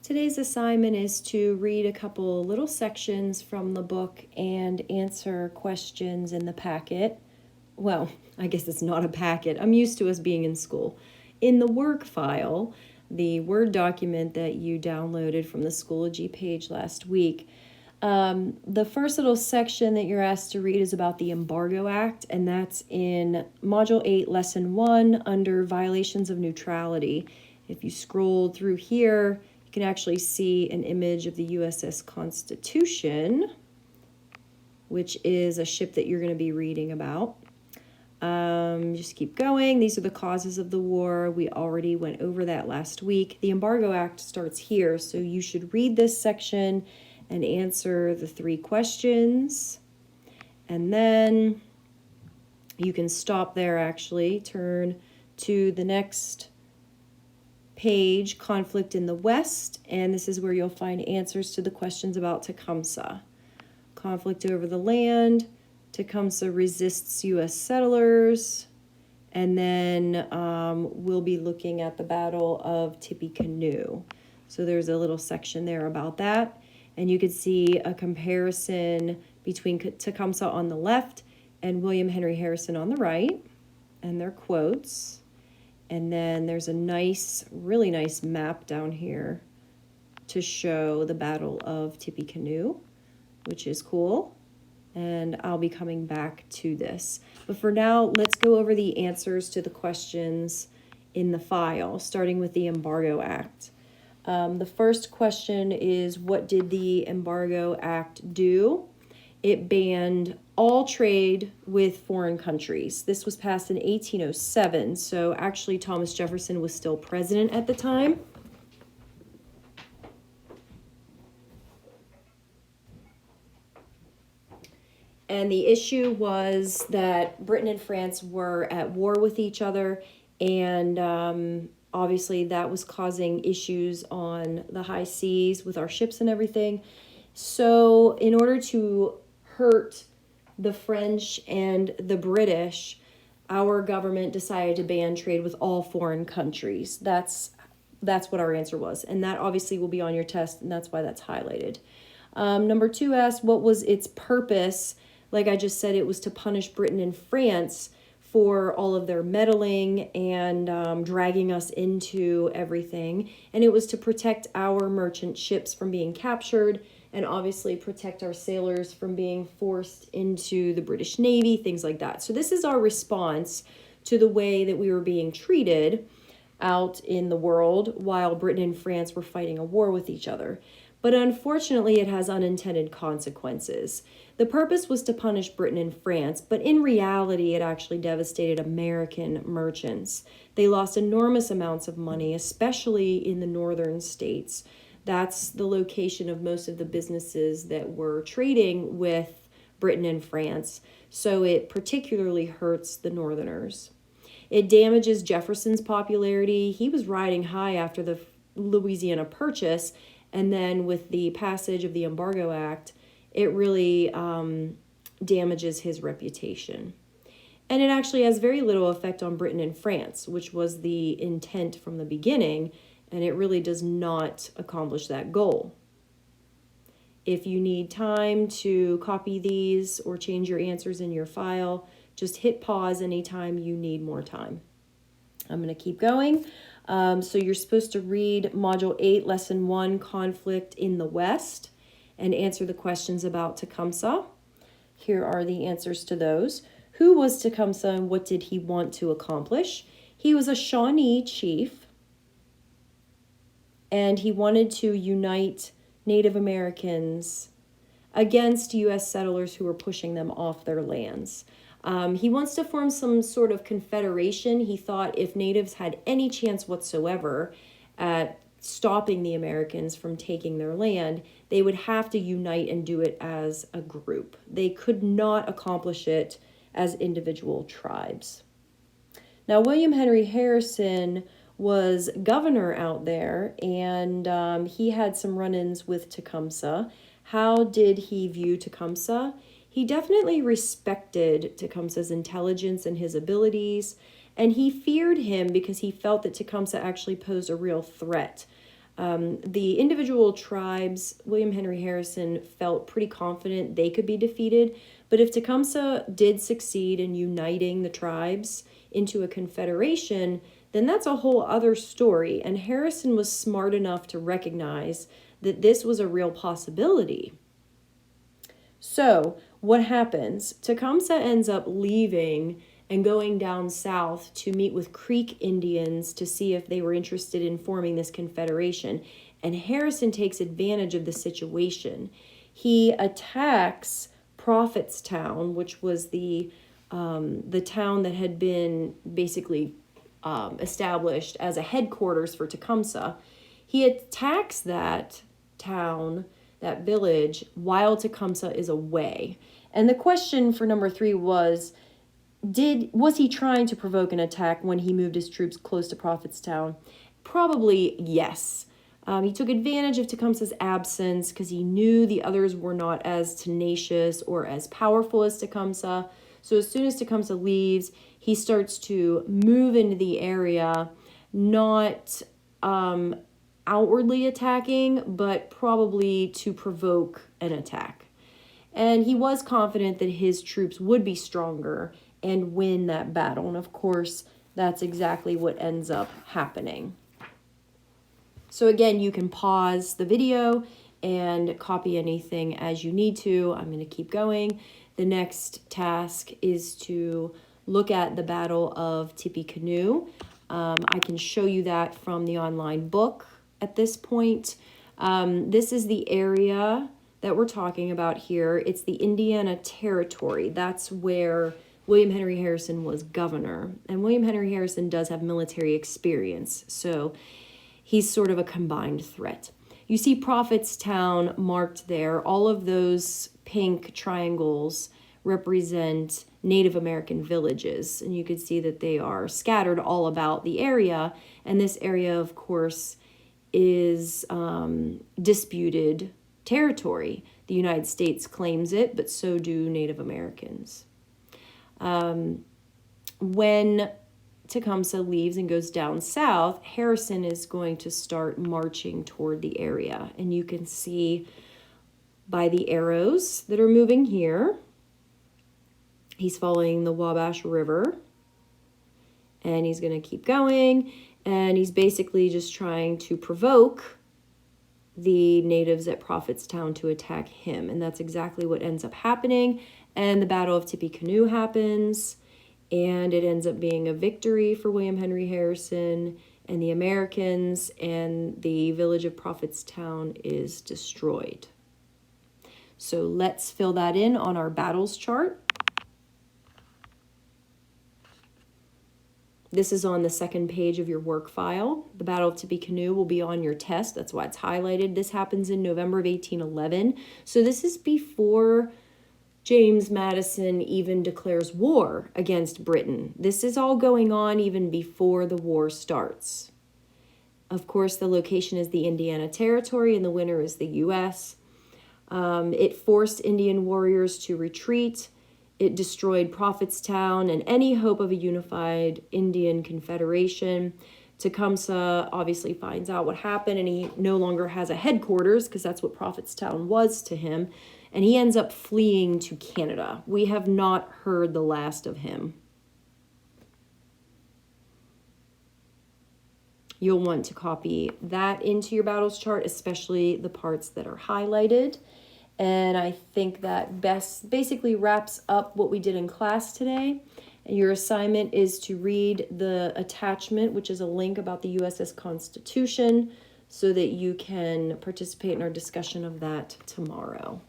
Today's assignment is to read a couple little sections from the book and answer questions in the packet. Well, I guess it's not a packet. I'm used to us being in school. In the work file, the Word document that you downloaded from the Schoology page last week, the first little section that you're asked to read is about the Embargo Act, and that's in Module 8, Lesson 1, under Violations of Neutrality. If you scroll through here, you can actually see an image of the USS Constitution, which is a ship that you're going to be reading about. Just keep going. These are the causes of the war. We already went over that last week. The Embargo Act starts here, so you should read this section and answer the 3 questions. And then you can stop there, actually. Turn to the next page, Conflict in the West, and this is where you'll find answers to the questions about Tecumseh. Conflict over the land, Tecumseh resists U.S. settlers, and then we'll be looking at the Battle of Tippecanoe. So there's a little section there about that, and you can see a comparison between Tecumseh on the left and William Henry Harrison on the right, and their quotes. And then there's a nice, really nice map down here to show the Battle of Tippecanoe, which is cool. And I'll be coming back to this. But for now, let's go over the answers to the questions in the file, starting with the Embargo Act. The first question is, what did the Embargo Act do? It banned all trade with foreign countries. This was passed in 1807, so actually Thomas Jefferson was still president at the time. And the issue was that Britain and France were at war with each other, and obviously that was causing issues on the high seas with our ships and everything. So in order to hurt the French and the British, our government decided to ban trade with all foreign countries. That's what our answer was. And that obviously will be on your test, and that's why that's highlighted. Number 2 asks, what was its purpose? Like I just said, it was to punish Britain and France for all of their meddling and dragging us into everything. And it was to protect our merchant ships from being captured, and obviously protect our sailors from being forced into the British Navy, things like that. So this is our response to the way that we were being treated out in the world while Britain and France were fighting a war with each other. But unfortunately, it has unintended consequences. The purpose was to punish Britain and France, but in reality, it actually devastated American merchants. They lost enormous amounts of money, especially in the northern states. That's the location of most of the businesses that were trading with Britain and France, so it particularly hurts the Northerners. It damages Jefferson's popularity. He was riding high after the Louisiana Purchase, and then with the passage of the Embargo Act, it really damages his reputation. And it actually has very little effect on Britain and France, which was the intent from the beginning, and it really does not accomplish that goal. If you need time to copy these or change your answers in your file, just hit pause anytime you need more time. I'm going to keep going. So you're supposed to read Module 8, Lesson 1, Conflict in the West, and answer the questions about Tecumseh. Here are the answers to those. Who was Tecumseh and what did he want to accomplish? He was a Shawnee chief, and he wanted to unite Native Americans against U.S. settlers who were pushing them off their lands. He wants to form some sort of confederation. He thought if natives had any chance whatsoever at stopping the Americans from taking their land, they would have to unite and do it as a group. They could not accomplish it as individual tribes. Now, William Henry Harrison was governor out there, and he had some run-ins with Tecumseh. How did he view Tecumseh? He definitely respected Tecumseh's intelligence and his abilities, and he feared him because he felt that Tecumseh actually posed a real threat. The individual tribes, William Henry Harrison felt pretty confident they could be defeated, but if Tecumseh did succeed in uniting the tribes into a confederation, then that's a whole other story, and Harrison was smart enough to recognize that this was a real possibility. So, what happens? Tecumseh ends up leaving and going down south to meet with Creek Indians to see if they were interested in forming this confederation. And Harrison takes advantage of the situation. He attacks Prophetstown, which was the town that had been basically established as a headquarters for Tecumseh. He attacks that town, that village, while Tecumseh is away. And the question for number 3 was he trying to provoke an attack when he moved his troops close to Prophetstown? Probably yes. He took advantage of Tecumseh's absence because he knew the others were not as tenacious or as powerful as Tecumseh. So as soon as Tecumseh leaves, he starts to move into the area, not outwardly attacking, but probably to provoke an attack. And he was confident that his troops would be stronger and win that battle. And of course, that's exactly what ends up happening. So again, you can pause the video and copy anything as you need to. I'm going to keep going. The next task is to look at the Battle of Tippecanoe. I can show you that from the online book at this point. This is the area that we're talking about here. It's the Indiana Territory. That's where William Henry Harrison was governor. And William Henry Harrison does have military experience, so he's sort of a combined threat. You see Prophetstown marked there. All of those pink triangles represent Native American villages, and you can see that they are scattered all about the area. And this area, of course, is disputed territory. The United States claims it, but so do Native Americans. When Tecumseh leaves and goes down south, Harrison is going to start marching toward the area. And you can see by the arrows that are moving here, he's following the Wabash River. And he's going to keep going. And he's basically just trying to provoke the natives at Prophetstown to attack him. And that's exactly what ends up happening. And the Battle of Tippecanoe happens. And it ends up being a victory for William Henry Harrison and the Americans. And the village of Prophetstown is destroyed. So let's fill that in on our battles chart. This is on the second page of your work file. The Battle of Tippecanoe will be on your test. That's why it's highlighted. This happens in November of 1811. So this is before James Madison even declares war against Britain. This is all going on even before the war starts. Of course, the location is the Indiana Territory and the winner is the U.S. It forced Indian warriors to retreat. It destroyed Prophetstown and any hope of a unified Indian confederation. Tecumseh obviously finds out what happened, and he no longer has a headquarters because that's what Prophetstown was to him. And he ends up fleeing to Canada. We have not heard the last of him. You'll want to copy that into your battles chart, especially the parts that are highlighted. And I think that basically wraps up what we did in class today. And your assignment is to read the attachment, which is a link about the USS Constitution, so that you can participate in our discussion of that tomorrow.